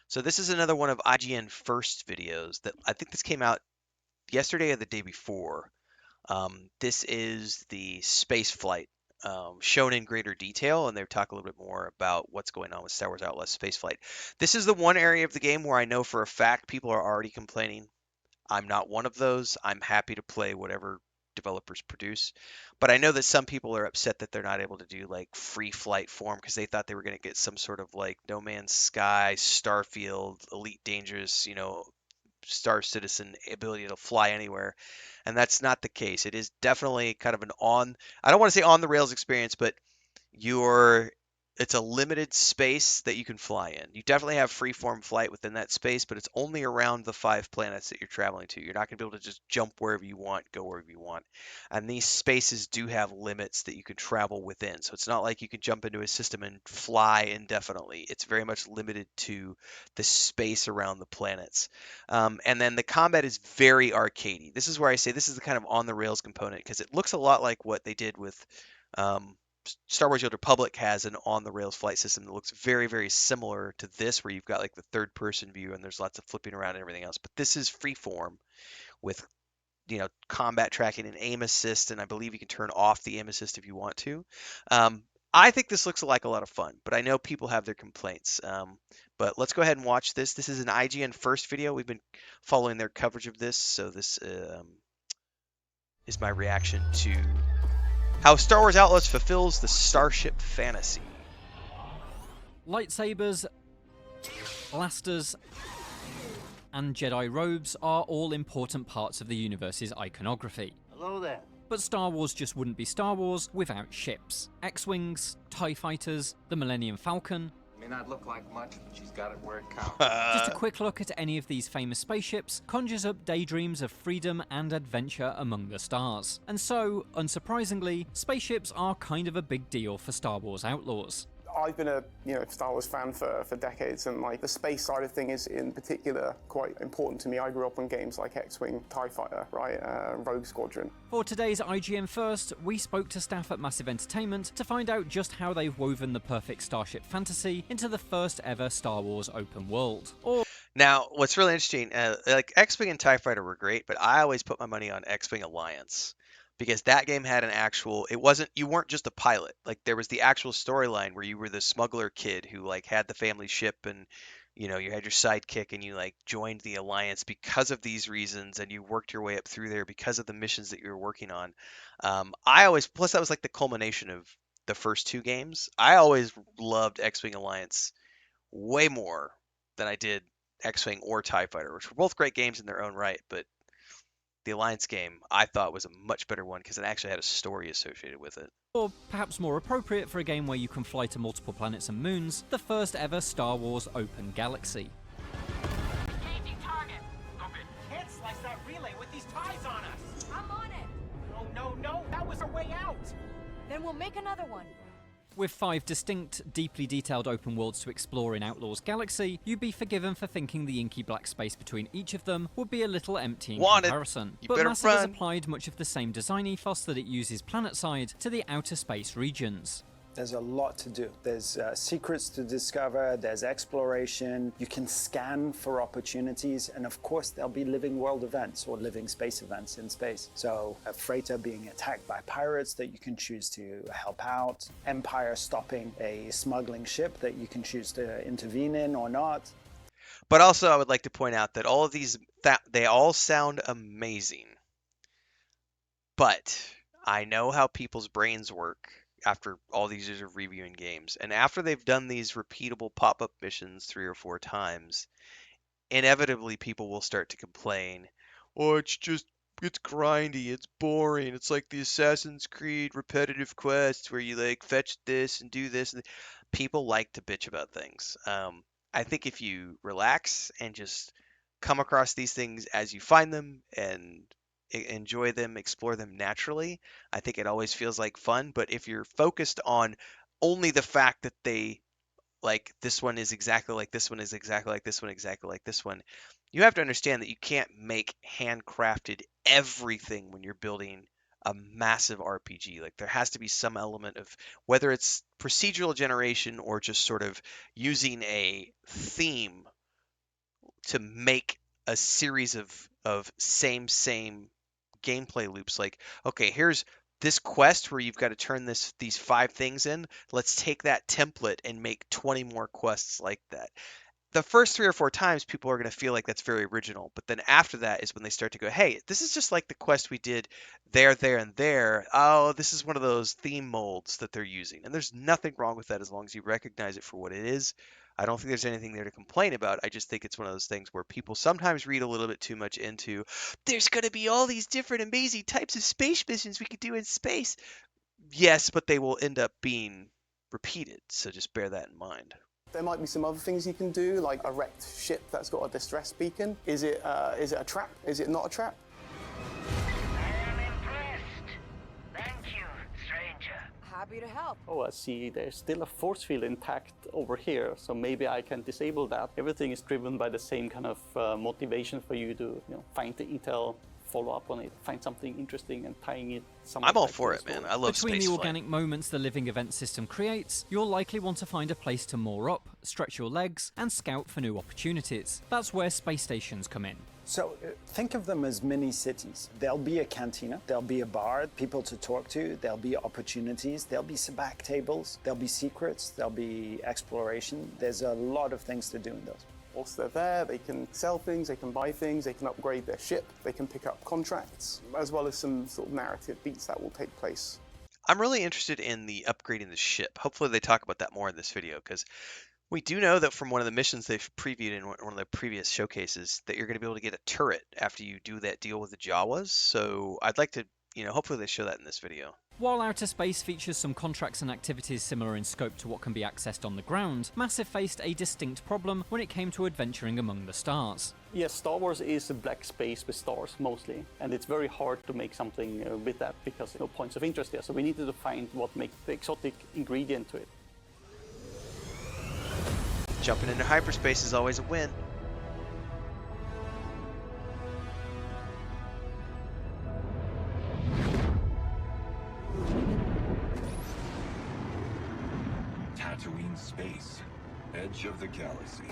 So this is another one of IGN First videos that I think this came out yesterday or the day before. This is the space flight shown in greater detail, and they talk a little bit more about what's going on with Star Wars Outlaws space flight. This is the one area of the game where I know for a fact people are already complaining. I'm not one of those. I'm happy to play whatever developers produce. But I know that some people are upset that they're not able to do like free flight form because they thought they were going to get some sort of like No Man's Sky, Starfield, Elite Dangerous, Star Citizen ability to fly anywhere. And that's not the case. It is definitely kind of I don't want to say on the rails experience, but you're it's a limited space that you can fly in. You definitely have freeform flight within that space, but it's only around the 5 planets that you're traveling to. You're not going to be able to just jump wherever you want, go wherever you want. And these spaces do have limits that you can travel within. So it's not like you can jump into a system and fly indefinitely. It's very much limited to the space around the planets. And then the combat is very arcadey. This is where I say this is the kind of on the rails component because it looks a lot like what they did with um, Star Wars: The Old Republic has an on the rails flight system that looks very, very similar to this, where you've got like the third person view and there's lots of flipping around and everything else. But this is freeform with combat tracking and aim assist, and I believe you can turn off the aim assist if you want to. I think this looks like a lot of fun, but I know people have their complaints. But let's go ahead and watch this. This is an IGN First video. We've been following their coverage of this, so this is my reaction to how Star Wars Outlaws fulfills the Starship fantasy. Lightsabers, blasters, and Jedi robes are all important parts of the universe's iconography. Hello there. But Star Wars just wouldn't be Star Wars without ships. X-Wings, TIE Fighters, the Millennium Falcon. May not look like much, but she's got it where it counts. Just a quick look at any of these famous spaceships conjures up daydreams of freedom and adventure among the stars. And so, unsurprisingly, spaceships are kind of a big deal for Star Wars Outlaws. I've been a Star Wars fan for decades, and like the space side of thing is in particular quite important to me. I grew up on games like X-Wing, TIE Fighter, right, Rogue Squadron. For today's IGN First, we spoke to staff at Massive Entertainment to find out just how they've woven the perfect Starship fantasy into the first ever Star Wars open world. Now, what's really interesting, like X-Wing and TIE Fighter were great, but I always put my money on X-Wing Alliance because that game had you weren't just a pilot. Like there was the actual storyline where you were the smuggler kid who like had the family ship and you had your sidekick and you like joined the Alliance because of these reasons and you worked your way up through there because of the missions that you were working on. Plus that was like the culmination of the first two games. I always loved X-Wing Alliance way more than I did X-Wing or TIE Fighter, which were both great games in their own right, but the Alliance game I thought was a much better one because it actually had a story associated with it. Or perhaps more appropriate for a game where you can fly to multiple planets and moons, the first ever Star Wars Open Galaxy. Engaging target. Can't slice that relay with these ties on us. I'm on it. No, that was our way out. Then we'll make another one. With 5 distinct, deeply detailed open worlds to explore in Outlaws Galaxy, you'd be forgiven for thinking the inky black space between each of them would be a little empty in comparison. But Massive has applied much of the same design ethos that it uses planetside to the outer space regions. There's a lot to do. There's secrets to discover, there's exploration, you can scan for opportunities, and of course there'll be living world events or living space events in space. So a freighter being attacked by pirates that you can choose to help out, Empire stopping a smuggling ship that you can choose to intervene in or not. But also I would like to point out that all of these, they all sound amazing. But I know how people's brains work after all these years of reviewing games. And after they've done these repeatable pop-up missions 3 or 4 times, inevitably people will start to complain, oh, it's grindy, it's boring, it's like the Assassin's Creed repetitive quests where you like fetch this and do this. People like to bitch about things. I think if you relax and just come across these things as you find them and enjoy them, explore them naturally, I think it always feels like fun. But if you're focused on only the fact that they like this one is exactly like this one is exactly like this one exactly like this one, you have to understand that you can't make handcrafted everything when you're building a massive RPG. Like there has to be some element of whether it's procedural generation or just sort of using a theme to make a series of same gameplay loops. Like, okay, here's this quest where you've got to turn these 5 things in. Let's take that template and make 20 more quests like that. The first 3 or 4 times, people are going to feel like that's very original. But then after that is when they start to go, hey, this is just like the quest we did there, and there. Oh, this is one of those theme molds that they're using. And there's nothing wrong with that as long as you recognize it for what it is. I don't think there's anything there to complain about. I just think it's one of those things where people sometimes read a little bit too much into, there's going to be all these different amazing types of space missions we could do in space. Yes, but they will end up being repeated. So just bear that in mind. There might be some other things you can do, like a wrecked ship that's got a distress beacon. Is it a trap? Is it not a trap? I am impressed. Thank you, stranger. Happy to help. Oh, I see there's still a force field intact over here, so maybe I can disable that. Everything is driven by the same kind of motivation for you to find the intel, follow up on it, find something interesting and tying it somewhere. I'm all for it, man. I love Between the spaceflight. organic moments the living event system creates, you'll likely want to find a place to moor up, stretch your legs, and scout for new opportunities. That's where space stations come in. So think of them as mini cities. There'll be a cantina, there'll be a bar, people to talk to, there'll be opportunities, there'll be some back tables, there'll be secrets, there'll be exploration. There's a lot of things to do in those. Whilst they're there, they can sell things, they can buy things, they can upgrade their ship, they can pick up contracts, as well as some sort of narrative beats that will take place. I'm really interested in the upgrading the ship. Hopefully they talk about that more in this video, because we do know that from one of the missions they've previewed in one of the previous showcases that you're going to be able to get a turret after you do that deal with the Jawas. So I'd like to, hopefully they show that in this video. While Outer Space features some contracts and activities similar in scope to what can be accessed on the ground, Massive faced a distinct problem when it came to adventuring among the stars. Yes, Star Wars is a black space with stars mostly, and it's very hard to make something with that because no points of interest there. So we needed to find what makes the exotic ingredient to it. Jumping into hyperspace is always a win. Tatooine space, edge of the galaxy.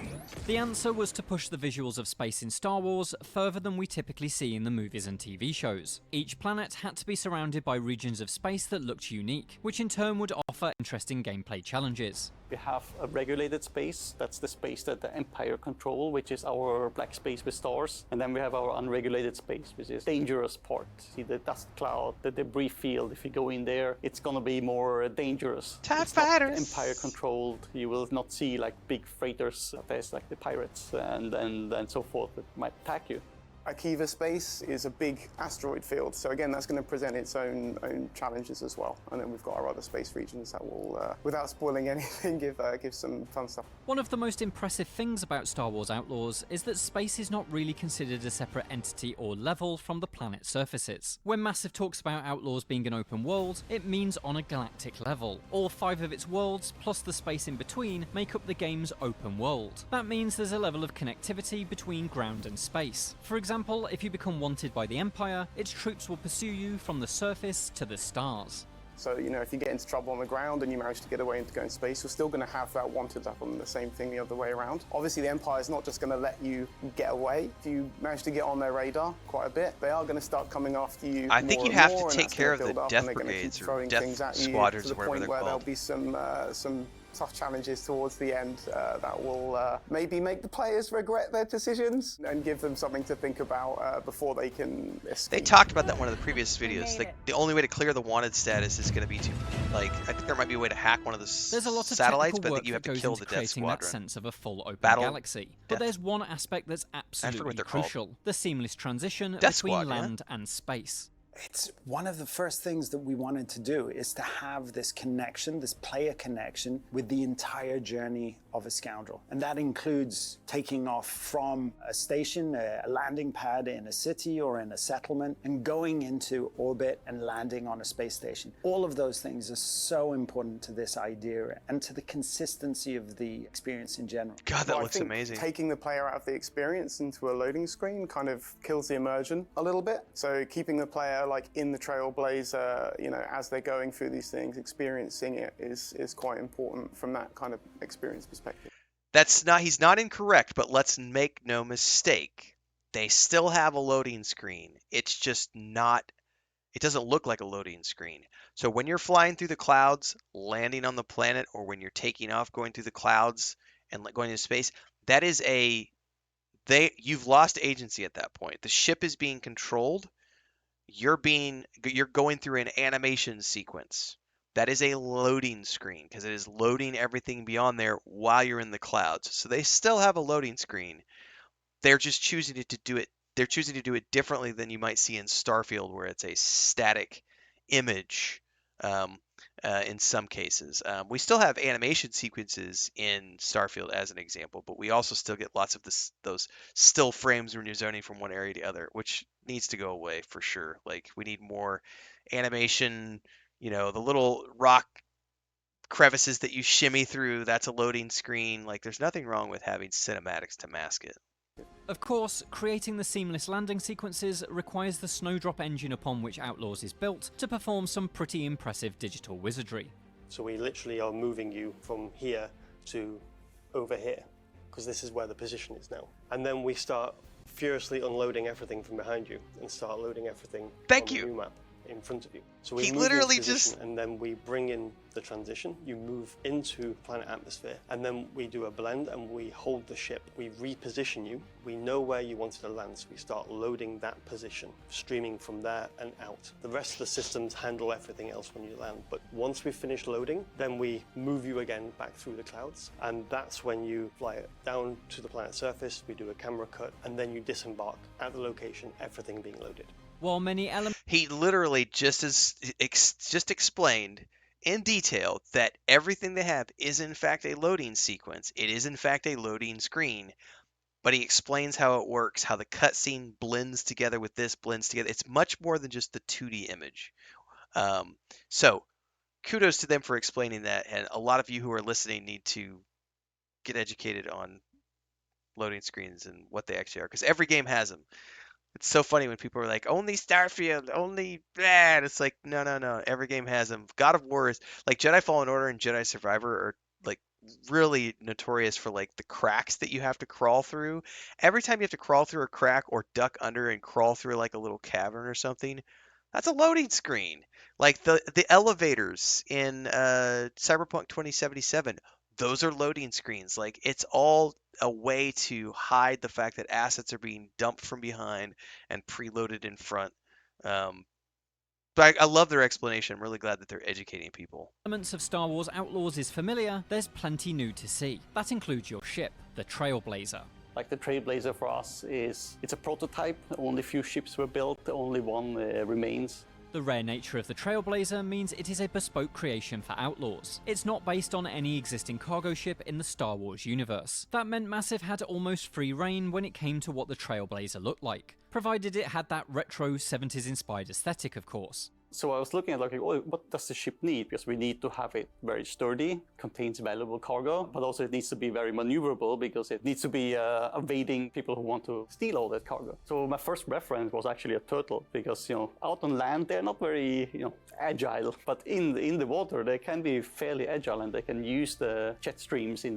The answer was to push the visuals of space in Star Wars further than we typically see in the movies and TV shows. Each planet had to be surrounded by regions of space that looked unique, which in turn would offer interesting gameplay challenges. We have a regulated space, that's the space that the Empire control, which is our black space with stars. And then we have our unregulated space, which is dangerous part. See the dust cloud, the debris field, if you go in there, it's gonna be more dangerous. TIE fighters! Empire controlled, you will not see like big freighters, there's like the pirates and so forth that might attack you. Akiva space is a big asteroid field, so again that's going to present its own challenges as well. And then we've got our other space regions that will, without spoiling anything, give some fun stuff. One of the most impressive things about Star Wars Outlaws is that space is not really considered a separate entity or level from the planet's surfaces. When Massive talks about Outlaws being an open world, it means on a galactic level. All 5 of its worlds, plus the space in between, make up the game's open world. That means there's a level of connectivity between ground and space. For example, if you become wanted by the Empire, its troops will pursue you from the surface to the stars. So, if you get into trouble on the ground and you manage to get away and to go in space, you're still going to have that wanted up on the same thing the other way around. Obviously, the Empire is not just going to let you get away. If you manage to get on their radar quite a bit, they are going to start coming after you. I think more you'd and have more, to and take that's care gonna of the build up, death and they're gonna keep brigades or throwing death things at you squadrons to the or whatever point they're where called. there'll be some tough challenges towards the end that will maybe make the players regret their decisions and give them something to think about before they can escape. They talked about that in one of the previous videos. Like, the only way to clear the wanted status is going to be to, I think there might be a way to hack one of the There's a lot of satellites, but I technical think you work have that to goes kill into the death creating that squadron. sense of a full open Battle galaxy. But Death. there's one aspect that's absolutely what they're called. crucial: the seamless transition Death between Squad, yeah. land and space. It's one of the first things that we wanted to do is to have this connection, this player connection with the entire journey of a scoundrel. And that includes taking off from a station, a landing pad in a city or in a settlement, and going into orbit and landing on a space station. All of those things are so important to this idea and to the consistency of the experience in general. God, that Well, I looks think amazing. Taking the player out of the experience into a loading screen kind of kills the immersion a little bit. So keeping the player like in the Trailblazer, as they're going through these things, experiencing it is quite important from that kind of experience perspective. He's not incorrect, but let's make no mistake. They still have a loading screen. It's just not, it doesn't look like a loading screen. So when you're flying through the clouds, landing on the planet, or when you're taking off, going through the clouds and going into space, that is you've lost agency at that point. The ship is being controlled. You're going through an animation sequence. That is a loading screen because it is loading everything beyond there while you're in the clouds. So they still have a loading screen. They're just choosing to do it. They're choosing to do it differently than you might see in Starfield, where it's a static image. In some cases, we still have animation sequences in Starfield as an example, but we also still get lots of those still frames when you're zoning from one area to the other, which needs to go away for sure. Like, we need more animation. You know, the little rock crevices that you shimmy through, that's a loading screen. Like, there's nothing wrong with having cinematics to mask it. Of course, creating the seamless landing sequences requires the Snowdrop engine upon which Outlaws is built to perform some pretty impressive digital wizardry. So we literally are moving you from here to over here, because this is where the position is now. And then we start furiously unloading everything from behind you and start loading everything on the new map in front of you. So we He move literally into position, and then we bring in the transition. You move into planet atmosphere, and then we do a blend and we hold the ship. We reposition you. We know where you wanted to land, so we start loading that position, streaming from there and out. The rest of the systems handle everything else when you land, but once we finish loading, then we move you again back through the clouds, and that's when you fly it down to the planet surface. We do a camera cut, and then you disembark at the location, everything being loaded. While many elements... He literally just explained in detail that everything they have is in fact a loading sequence. It is in fact a loading screen. But he explains how it works, how the cutscene blends together with this, blends together. It's much more than just the 2D image. So kudos to them for explaining that. And a lot of you who are listening need to get educated on loading screens and what they actually are, because every game has them. It's so funny when people are like, only Starfield, only that. It's like, no. Every game has them. God of War is, like, Jedi Fallen Order and Jedi Survivor are, like, really notorious for, like, the cracks that you have to crawl through. Every time you have to crawl through a crack or duck under and crawl through, like, a little cavern or something, that's a loading screen. Like, the elevators in Cyberpunk 2077, those are loading screens. Like, it's all a way to hide the fact that assets are being dumped from behind and preloaded in front. But I love their explanation. I'm really glad that they're educating people. Elements of Star Wars Outlaws is familiar, there's plenty new to see. That includes your ship, the Trailblazer. Like the Trailblazer for us it's a prototype. Only a few ships were built, only one remains. The rare nature of the Trailblazer means it is a bespoke creation for Outlaws. It's not based on any existing cargo ship in the Star Wars universe. That meant Massive had almost free reign when it came to what the Trailblazer looked like, provided it had that retro 70s inspired aesthetic, of course. So I was looking at like, oh, what does the ship need? Because we need to have it very sturdy, contains valuable cargo, but also it needs to be very maneuverable because it needs to be evading people who want to steal all that cargo. So my first reference was actually a turtle because, out on land they're not very, agile, but in the water they can be fairly agile and they can use the jet streams to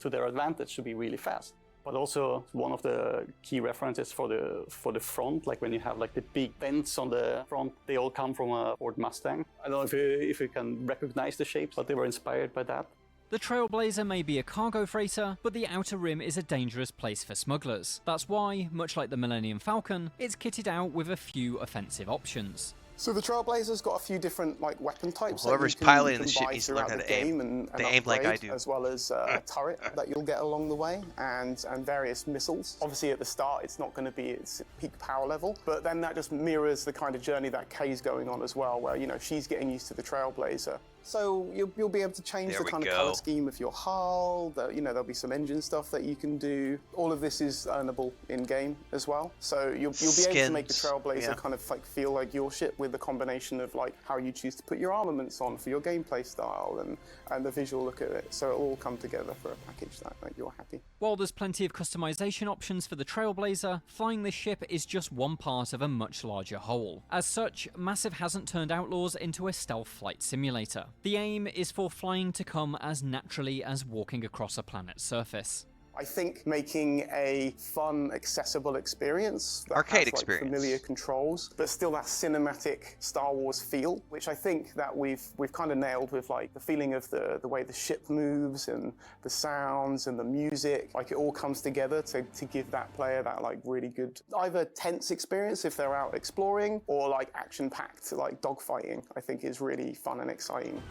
their advantage to be really fast. But also one of the key references for the front, like when you have like the big vents on the front, they all come from a Ford Mustang. I don't know if you can recognize the shapes, but they were inspired by that. The Trailblazer may be a cargo freighter, but the Outer Rim is a dangerous place for smugglers. That's why, much like the Millennium Falcon, it's kitted out with a few offensive options. So the Trailblazer's got a few different webon types. Whoever's piloting the ship needs to learn how to aim. And they aim like I do. As well as a turret that you'll get along the way, and various missiles. Obviously at the start it's not going to be its peak power level, but then that just mirrors the kind of journey that Kay's going on as well, where she's getting used to the Trailblazer. So you'll be able to change the kind of color scheme of your hull. There'll be some engine stuff that you can do. All of this is earnable in game as well. So you'll be able to make the Trailblazer kind of like feel like your ship with the combination of like how you choose to put your armaments on for your gameplay style and the visual look at it. So it'll all come together for a package that you're happy. While there's plenty of customization options for the Trailblazer, flying this ship is just one part of a much larger whole. As such, Massive hasn't turned Outlaws into a stealth flight simulator. The aim is for flying to come as naturally as walking across a planet's surface. I think making a fun, accessible experience that arcade has, like, experience, familiar controls, but still that cinematic Star Wars feel, which I think that we've kind of nailed with, like, the feeling of the way the ship moves and the sounds and the music. Like, it all comes together to give that player that, like, really good, either tense experience if they're out exploring, or like action-packed, like dogfighting. I think is really fun and exciting.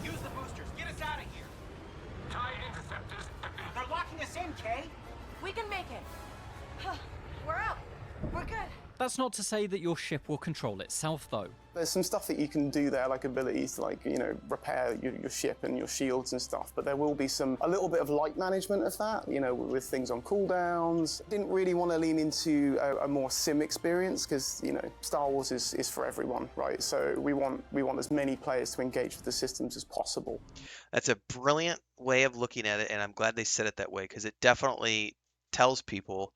Use the boosters. Get us out of here. TIE interceptors. They're locking us in, Kay. We can make it. We're out. We're good. That's not to say that your ship will control itself, though. There's some stuff that you can do there, like abilities to, like, you know, repair your ship and your shields and stuff, but there will be a little bit of light management of that, you know, with things on cooldowns. Didn't really want to lean into a more sim experience because, you know, Star Wars is for everyone, right? So we want as many players to engage with the systems as possible. That's a brilliant way of looking at it, and I'm glad they said it that way because it definitely tells people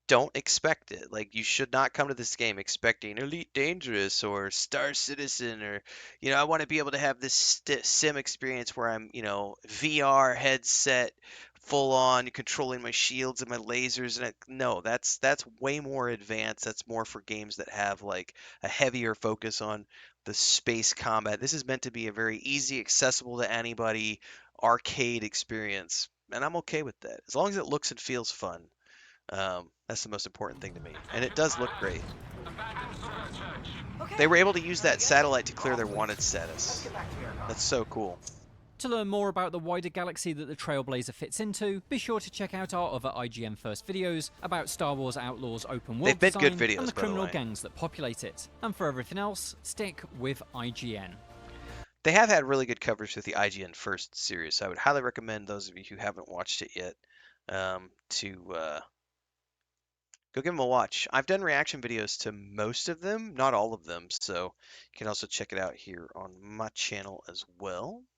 don't expect it. Like, you should not come to this game expecting Elite Dangerous or Star Citizen, or, you know, I want to be able to have this sim experience where I'm, you know, VR headset, full on controlling my shields and my lasers. And no, that's way more advanced. That's more for games that have, like, a heavier focus on the space combat. This is meant to be a very easy, accessible to anybody arcade experience, and I'm okay with that as long as it looks and feels fun. That's the most important thing to me, and it does look great. Okay. They were able to use that satellite to clear their wanted status. That's so cool. To learn more about the wider galaxy that the Trailblazer fits into, be sure to check out our other IGN First videos about Star Wars Outlaws open world They've been design good videos, and the by the criminal way. gangs that populate it. And for everything else, stick with IGN. They have had really good coverage with the IGN First series, so I would highly recommend those of you who haven't watched it yet to go give them a watch. I've done reaction videos to most of them, not all of them, so you can also check it out here on my channel as well.